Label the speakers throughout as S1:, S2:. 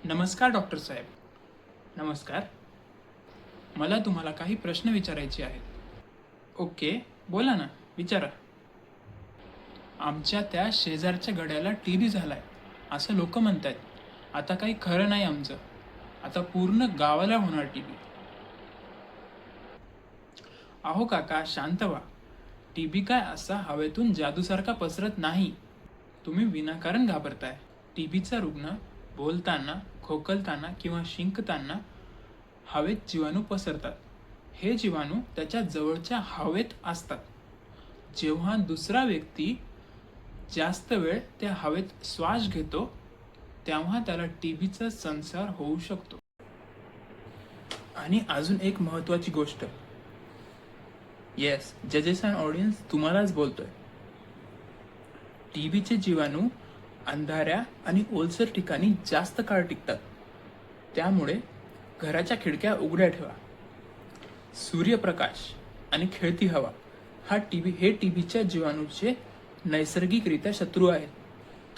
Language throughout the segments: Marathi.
S1: नमस्कार डॉक्टर साहेब. नमस्कार. मला तुम्हाला काही प्रश्न विचारायचे आहेत. ओके, बोला ना, विचारा. आमच्या त्या शेजारच्या गड्याला टीबी झालाय असं लोक म्हणतात. आता काही खरं नाही आमचं. आता पूर्ण गावाला होणार टीबी. अहो काका, शांत व्हा. टीबी काय असा हवेतून जादूसारखा पसरत नाही. तुम्ही विनाकारण घाबरताय. टीबीचा रुग्ण बोलताना, खोकलताना किंवा शिंकताना हवेत जीवाणू पसरतात. हे जीवाणू त्याच्या जवळच्या हवेत असतात. जेव्हा दुसरा व्यक्ती जास्त वेळ त्या हवेत श्वास घेतो तेव्हा त्याला टीबीचा संसर्ग होऊ शकतो. आणि अजून एक महत्त्वाची गोष्ट. येस, जजेस अँड ऑडियन्स, तुम्हालाच बोलतोय. टीबीचे जीवाणू अंधाऱ्या आणि ओलसर ठिकाणी जास्त काळ टिकतात. त्यामुळे घराच्या खिडक्या उघड्या ठेवा. सूर्यप्रकाश आणि खेळती हवा हे टीबीच्या जीवाणूचे नैसर्गिकरित्या शत्रू आहेत.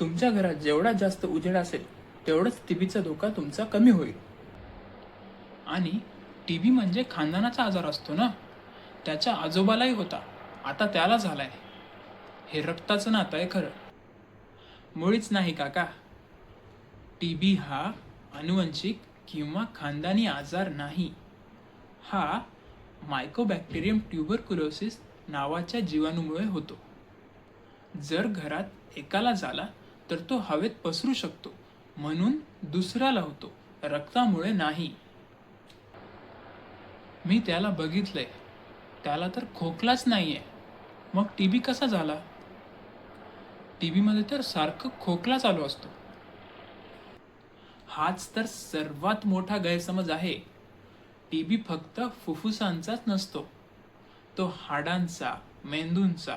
S1: तुमच्या घरात जेवढा जास्त उजेड असेल तेवढंच टीबीचा धोका तुमचा कमी होईल. आणि टीबी म्हणजे खानदानाचा आजार असतो ना. त्याच्या आजोबालाही होता, आता त्याला झालाय. हे रक्ताचं नातं आहे खरं, मुळीच नाही काका. टीबी हा अनुवंशिक किंवा खानदानी आजार नाही. हा मायकोबॅक्टेरियम ट्युबरक्युलोसिस नावाच्या जीवाणूमुळे होतो. जर घरात एकाला झाला तर तो हवेत पसरू शकतो, म्हणून दुसऱ्याला होतो, रक्तामुळे नाही. मी त्याला बघितलंय, त्याला तर खोकलाच नाहीये, मग टीबी कसा झाला? टीबी मध्ये तर सारखं खोकला चालू असतो. हाच तर सर्वात मोठा गैरसमज आहे. टीबी फक्त फुफ्फुसांचाच नसतो, तो हाडांचा, मेंदूंचा,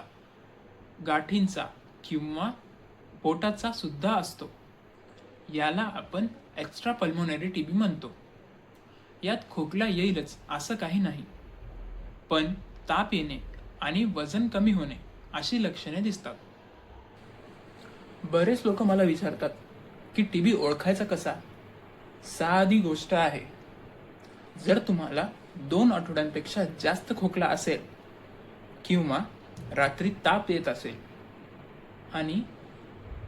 S1: गाठींचा किंवा पोटाचा सुद्धा असतो. याला आपण एक्स्ट्रा पल्मोनरी टीबी म्हणतो. यात खोकला येईलच असं काही नाही, पण ताप येणे आणि वजन कमी होणे अशी लक्षणे दिसतात. बरेच लोक मला विचारतात की टीबी ओळखायचा कसा? साधी गोष्ट आहे. जर तुम्हाला 2 आठवड्यांपेक्षा जास्त खोकला असेल किंवा रात्री ताप येत असेल आणि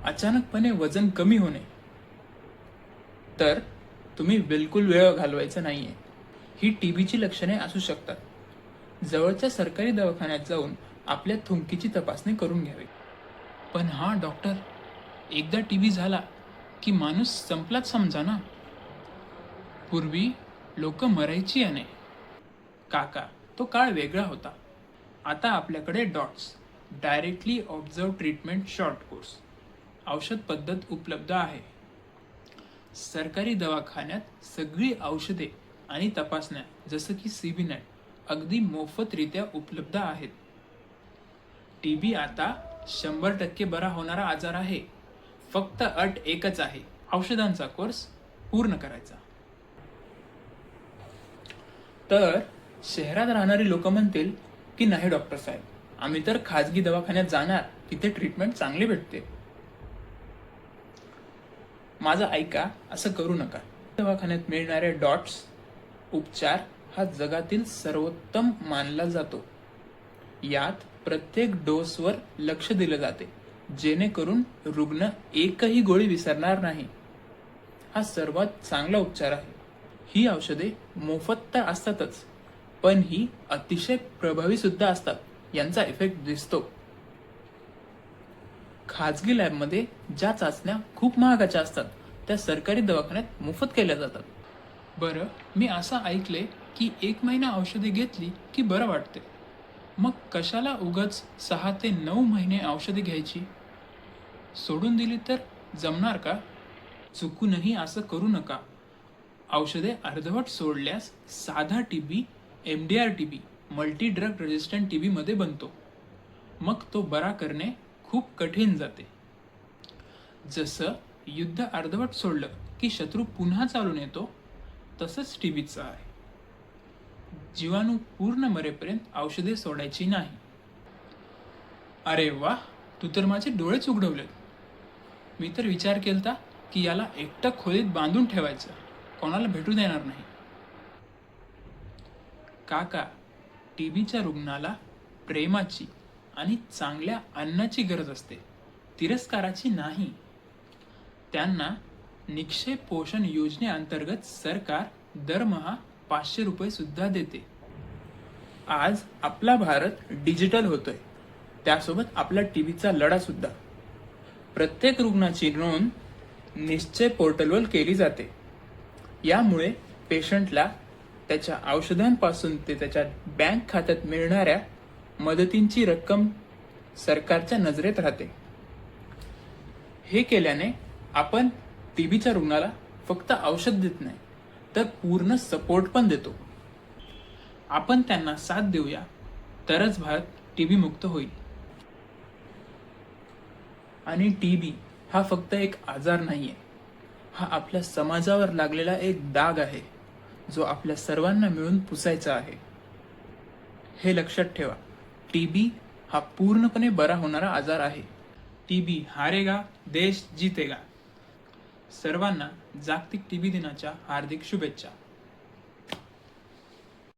S1: अचानकपणे वजन कमी होणे, तर तुम्ही बिलकुल वेळ घालवायचा नाहीये. ही टीबीची लक्षणे असू शकतात. जवळच्या सरकारी दवाखान्यात जाऊन आपल्या थुंकीची तपासणी करून घ्यावी. पण हा डॉक्टर, एकदा टीबी झाला की माणूस संपलाच समजा ना. पूर्वी लोक मरायची याने. काका, तो काळ वेगळा होता. आता आपल्याकडे dots, directly observe treatment short course औषध पद्धत उपलब्ध आहे. सरकारी दवाखान्यात सगळी औषधे आणि तपासण्या जसं की सीबी नेट अगदी मोफतरित्या उपलब्ध आहेत. टीबी आता 100% बरा होणारा आजार आहे. फक्त अट एकच आहे, औषधांचा कोर्स पूर्ण करायचा. तर शहरात राहणारी लोक म्हणतील की नाही डॉक्टर साहेब, आम्ही तर खाजगी दवाखान्यात जाणार, तिथे ट्रीटमेंट चांगली भेटते. माझं ऐका, असं करू नका. दवाखान्यात मिळणारे डॉट्स उपचार हा जगातील सर्वोत्तम मानला जातो. यात प्रत्येक डोसवर लक्ष दिलं जाते, जेणेकरून रुग्ण एकही गोळी विसरणार नाही. हा सर्वात चांगला उपचार आहे. ही औषधे मोफत तर असतातच, पण ही अतिशय प्रभावी सुद्धा असतात. यांचा इफेक्ट दिसतो. खाजगी लॅबमध्ये ज्या चाचण्या खूप महागाच्या असतात त्या सरकारी दवाखान्यात मोफत केल्या जातात. बरं, मी असं ऐकले की 1 महिना औषधे घेतली की बरं वाटते. मग कशाला उगाच 6 ते 9 महिने औषधे घ्यायची? सोडून दिली तर जमणार का? चुकूनही असं करू नका. औषधे अर्धवट सोडल्यास साधा TB MDR TB, multi drug resistant TB मध्ये बनतो. मग तो बरा करणे खूप कठीण जाते. जसं युद्ध अर्धवट सोडलं की शत्रू पुन्हा चालून येतो, तसंच टीबीचं आहे. जीवाणू पूर्ण मरेपर्यंत औषधे सोडायची नाही. अरे वा, तू तर माझे डोळेच उघडवलेत. मी तर विचार केलता की याला एकटं खोलीत बांधून ठेवायचं, कोणाला भेटू देणार नाही. काका, टीबीच्या रुग्णाला प्रेमाची आणि चांगल्या अन्नाची गरज असते, तिरस्काराची नाही. त्यांना निक्षय पोषण योजनेअंतर्गत सरकार दरमहा 500 रुपये सुद्धा देते. आज आपला भारत डिजिटल होतोय, त्यासोबत आपला टीबीचा लढा सुद्धा. प्रत्येक रुग्णाची नोंद निश्चय पोर्टलवर केली जाते. यामुळे पेशंटला त्याच्या औषधांपासून ते त्याच्या बँक खात्यात मिळणाऱ्या मदतींची रक्कम सरकारच्या नजरेत राहते. हे केल्याने आपण टीबीच्या रुग्णाला फक्त औषध देत नाही, तर पूर्ण सपोर्ट पण देतो. आपण त्यांना साथ देऊया, तरच भारत टीबी मुक्त होईल. आणि टीबी हा फक्त एक आजार नाहीये, हा आपल्या समाजावर लागलेला एक डाग आहे, जो आपल्या सर्वांना मिळून पुसायचा आहे. हे लक्षात ठेवा, टीबी हा पूर्णपणे बरा होणारा आजार आहे. टीबी हारेगा, देश जीतेगा. सर्वांना जागतिक टीबी दिनाच्या हार्दिक शुभेच्छा.